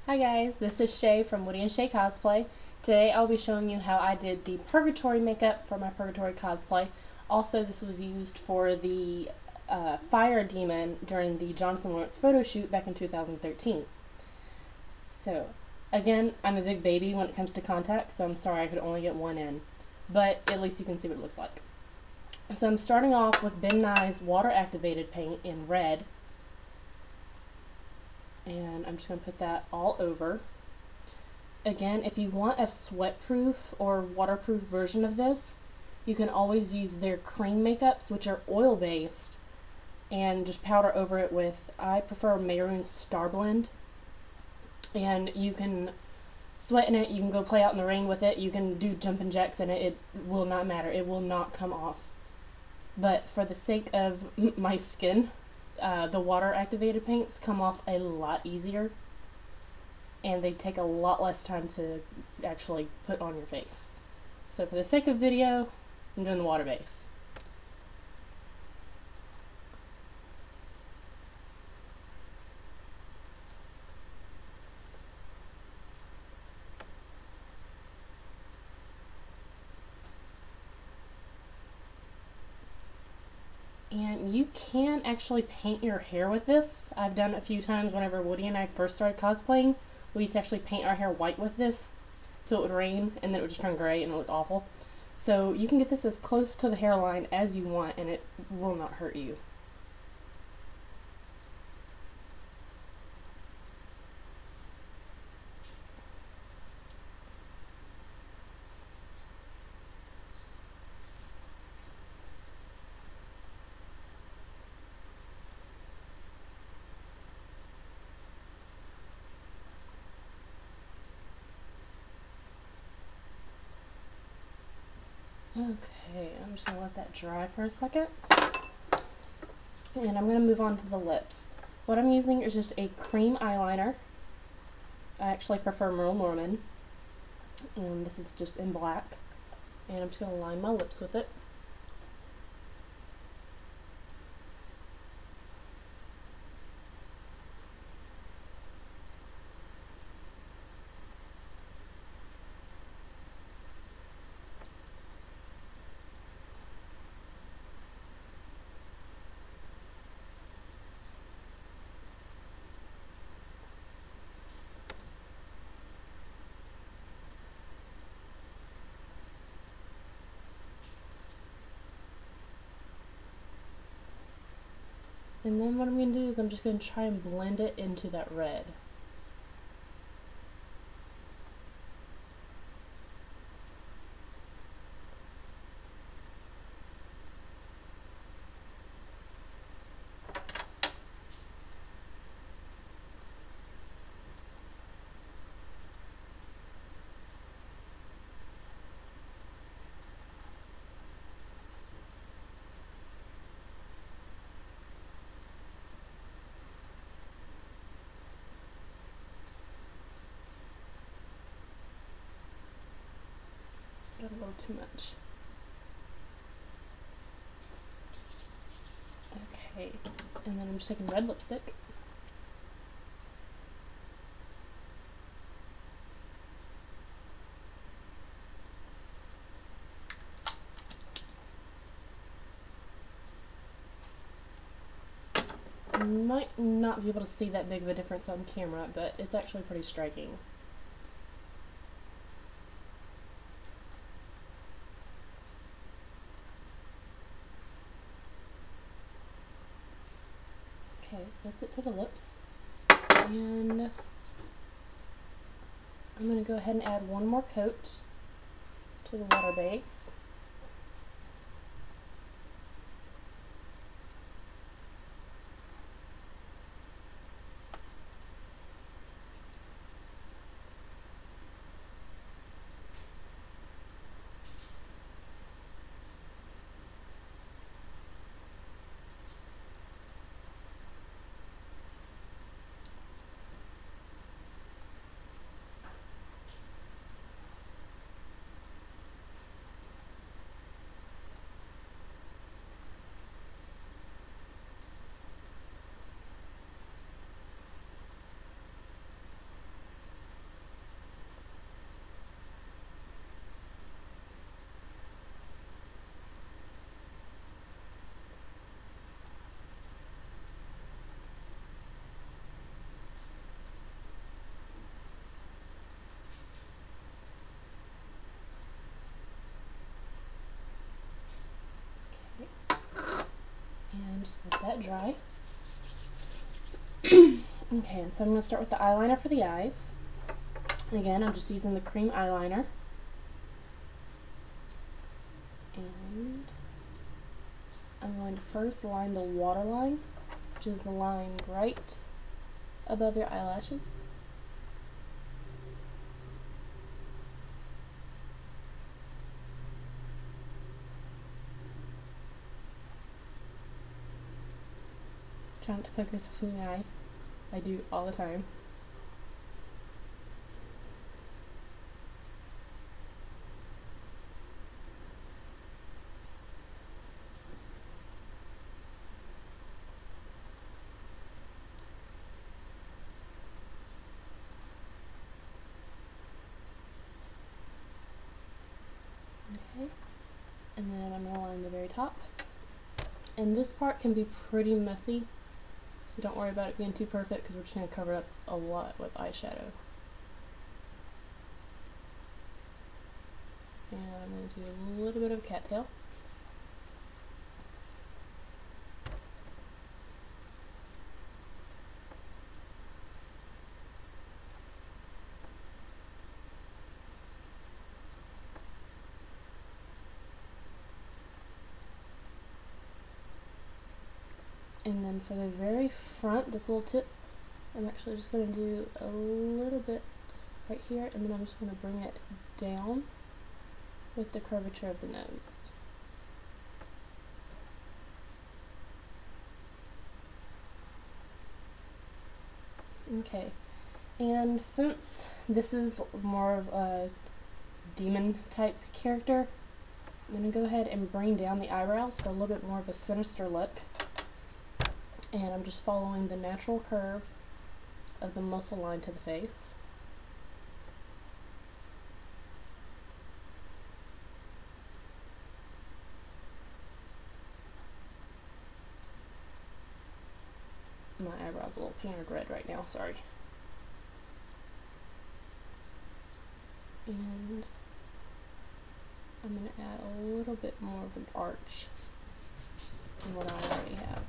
Hi guys, this is Shay from Woody and Shay Cosplay. Today I'll be showing you how I did the Purgatory makeup for my Purgatory cosplay. Also, this was used for the Fire Demon during the Jonathan Lawrence photo shoot back in 2013. So, again, I'm a big baby when it comes to contacts, so I'm sorry I could only get one in. But at least you can see what it looks like. So I'm starting off with Ben Nye's water activated paint in red. And I'm just going to put that all over. Again, if you want a sweat-proof or waterproof version of this, you can always use their Creme makeups, which are oil-based, and just powder over it with, I prefer Mehron StarBlend. And you can sweat in it, you can go play out in the rain with it, you can do jumping jacks in it, it will not matter, it will not come off. But for the sake of my skin, the water activated paints come off a lot easier and they take a lot less time to actually put on your face. So for the sake of video, I'm doing the water base. And you can actually paint your hair with this. I've done it a few times whenever Woody and I first started cosplaying. We used to actually paint our hair white with this till it would rain and then it would just turn gray and it looked awful. So you can get this as close to the hairline as you want and it will not hurt you. Okay, I'm just going to let that dry for a second. And I'm going to move on to the lips. What I'm using is just a cream eyeliner. I actually prefer Merle. And this is just in black. And I'm just going to line my lips with it. And then what I'm going to do is I'm just going to try and blend it into that red. A little too much. Okay, and then I'm just taking red lipstick. You might not be able to see that big of a difference on camera, but it's actually pretty striking. Okay, so that's it for the lips, and I'm going to go ahead and add one more coat to the water base. that dry. Okay, and so I'm going to start with the eyeliner for the eyes. Again, I'm just using the Creme eyeliner. And I'm going to first line the waterline, which is the line right above your eyelashes. Trying to poke yourself in the eye. I do all the time. Okay, and then I'm going to line the very top. And this part can be pretty messy, so don't worry about it being too perfect because we're just going to cover it up a lot with eyeshadow. And I'm going to do a little bit of cattail. And then for the very front, this little tip, I'm actually just going to do a little bit right here, and then I'm just going to bring it down with the curvature of the nose. Okay, and since this is more of a demon type character, I'm going to go ahead and bring down the eyebrows for a little bit more of a sinister look. And I'm just following the natural curve of the muscle line to the face. My eyebrow's a little painted red right now, sorry. And I'm going to add a little bit more of an arch than what I already have.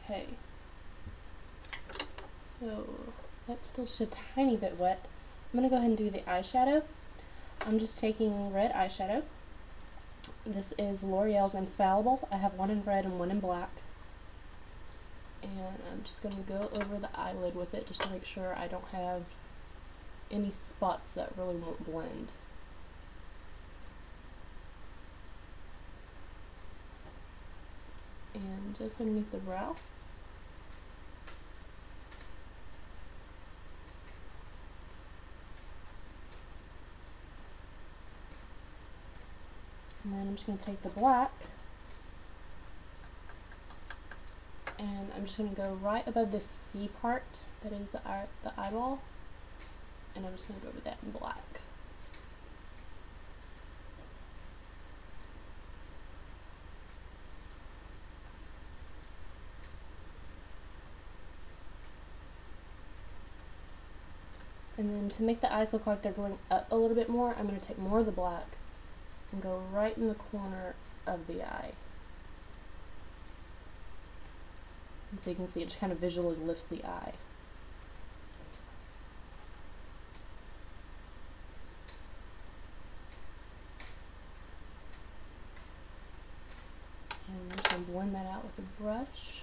Okay, so that's still just a tiny bit wet. I'm going to go ahead and do the eyeshadow. I'm just taking red eyeshadow. This is L'Oreal's Infallible. I have one in red and one in black. And I'm just going to go over the eyelid with it just to make sure I don't have any spots that really won't blend. And just underneath the brow. And then I'm just going to take the black, and I'm just going to go right above the C part, that is the eyeball, and I'm just going to go over that in black. And then to make the eyes look like they're going up a little bit more, I'm going to take more of the black and go right in the corner of the eye. And so you can see it just kind of visually lifts the eye. And I'm just going to blend that out with a brush.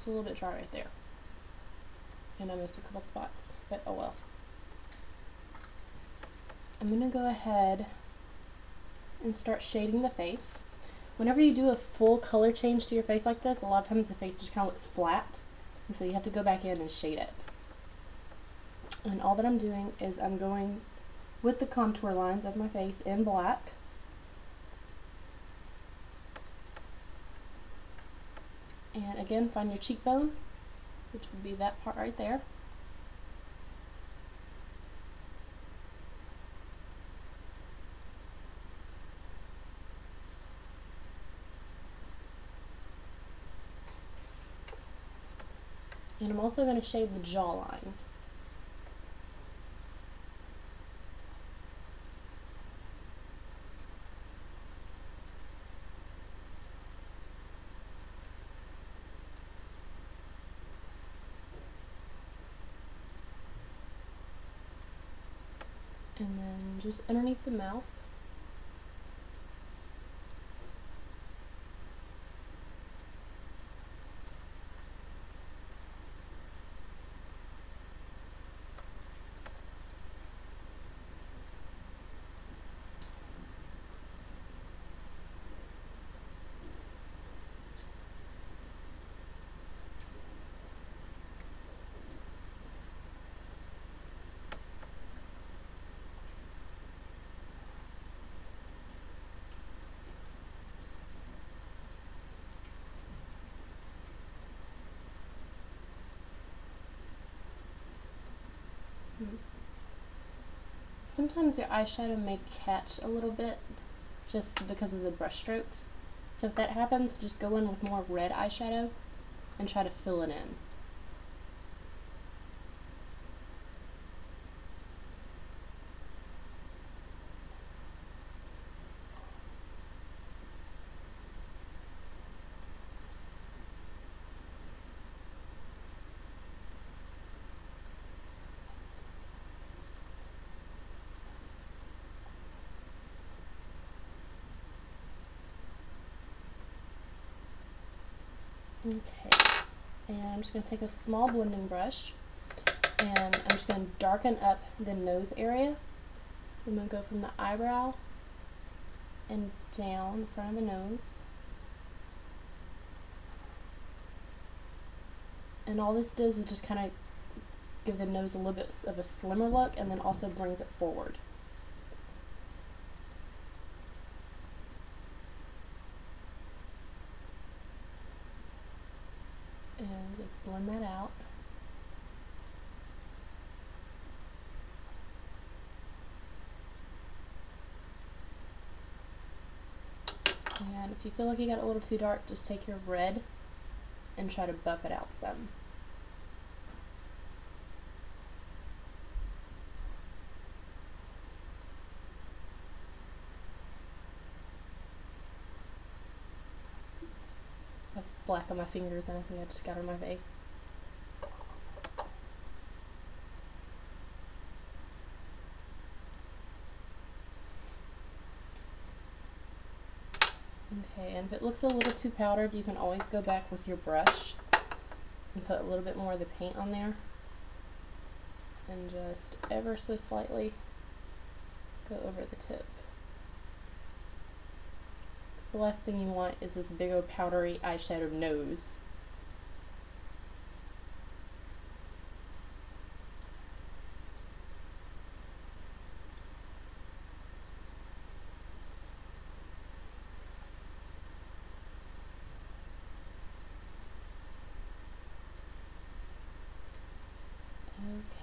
It's a little bit dry right there. And I missed a couple spots, but oh well. I'm going to go ahead and start shading the face. Whenever you do a full color change to your face like this, a lot of times the face just kind of looks flat, and so you have to go back in and shade it. And all that I'm doing is I'm going with the contour lines of my face in black. And again, find your cheekbone, which would be that part right there. And I'm also going to shade the jawline. And then just underneath the mouth. Sometimes your eyeshadow may catch a little bit just because of the brush strokes. So if that happens, just go in with more red eyeshadow and try to fill it in. Okay, and I'm just going to take a small blending brush and I'm just going to darken up the nose area. I'm going to go from the eyebrow and down the front of the nose. And all this does is just kind of give the nose a little bit of a slimmer look, and then also brings it forward. And just blend that out. And if you feel like you got a little too dark, just take your red and try to buff it out some. I have black on my fingers and I think I just got on my face. Okay, and if it looks a little too powdered, you can always go back with your brush and put a little bit more of the paint on there and just ever so slightly go over the tip. The last thing you want is this big old powdery eyeshadow nose.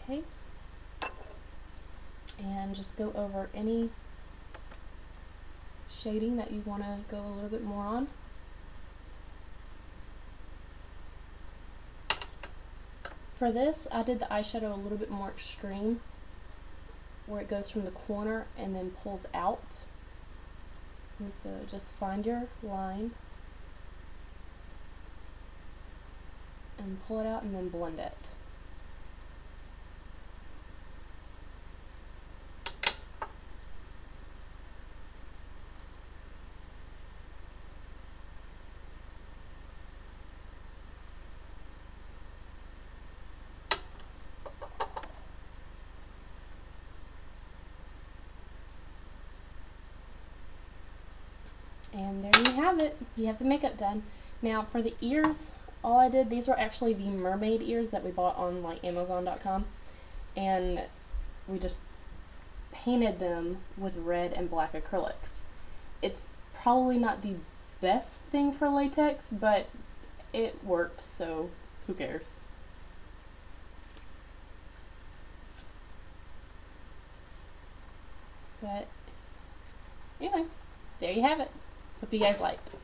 Okay, and just go over any shading that you want to go a little bit more on. For this, I did the eyeshadow a little bit more extreme, where it goes from the corner and then pulls out. And so just find your line and pull it out and then blend it. And there you have it. You have the makeup done. Now for the ears, all I did, these were actually the mermaid ears that we bought on like Amazon.com. And we just painted them with red and black acrylics. It's probably not the best thing for latex, but it worked, so who cares? But anyway, there you have it. Hope you guys liked.